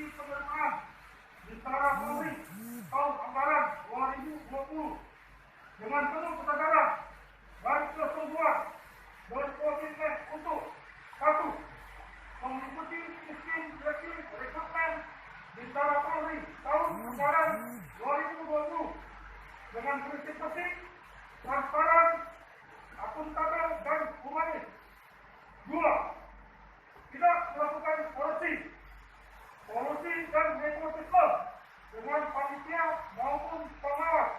seleksi penerimaan Bintara Polri tahun anggaran 2020 dengan penuh kesadaran dan kesungguhan berkomitmen untuk: 1. Mengikuti sistem seleksi rekrutmen Bintara Polri tahun anggaran 2020 dengan prinsip bersih, transparan, akuntabel, dan humanis. 2. Tidak melakukan kolusi dan nepotisme dengan panitia maupun pengawas.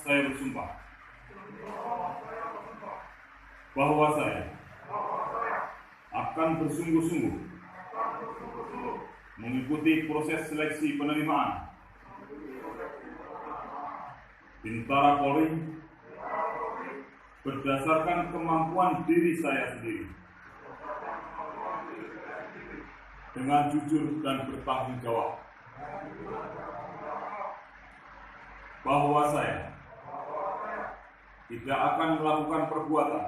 Saya bersumpah bahwa saya akan bersungguh-sungguh mengikuti proses seleksi penerimaan Bintara Polri berdasarkan kemampuan diri saya sendiri, dengan jujur dan bertanggung jawab, bahwa saya tidak akan melakukan perbuatan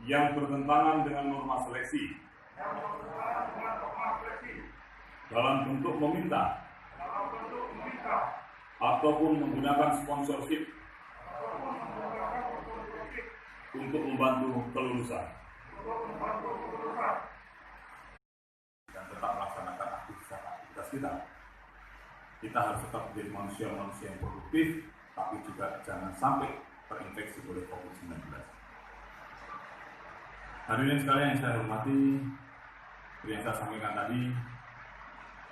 yang bertentangan dengan norma seleksi dalam bentuk meminta ataupun menggunakan sponsorship untuk membantu kelulusan, dan tetap melaksanakan aktivitas kita. Kita harus tetap menjadi manusia-manusia yang produktif, tapi juga jangan sampai terinfeksi oleh COVID-19. Hadirin sekalian yang saya hormati, seperti yang saya sampaikan tadi,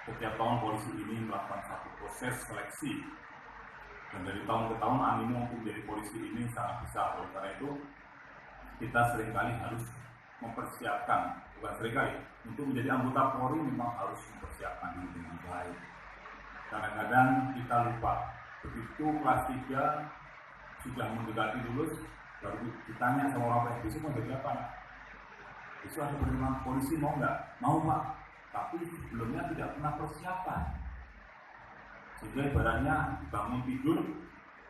setiap tahun polisi ini melakukan satu proses seleksi, dan dari tahun ke tahun animo untuk menjadi polisi ini sangat besar. Oleh karena itu, kita seringkali harus mempersiapkan, bukan seringkali, untuk menjadi anggota Polri memang harus mempersiapkan diri dengan baik. Kadang-kadang kita lupa, begitu kelas 3 sudah mendekati lulus, baru ditanya sama orang tua, besok mau jadi apa? Besok ada penerimaan polisi, mau nggak? Mau Pak, tapi sebelumnya tidak pernah persiapan. Sehingga ibaratnya bangun tidur,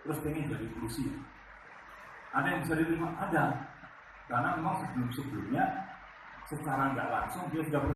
terus pengen jadi polisi. Ada yang bisa diterima? Ada. Karena memang sebelum-sebelumnya, secara nggak langsung dia sudah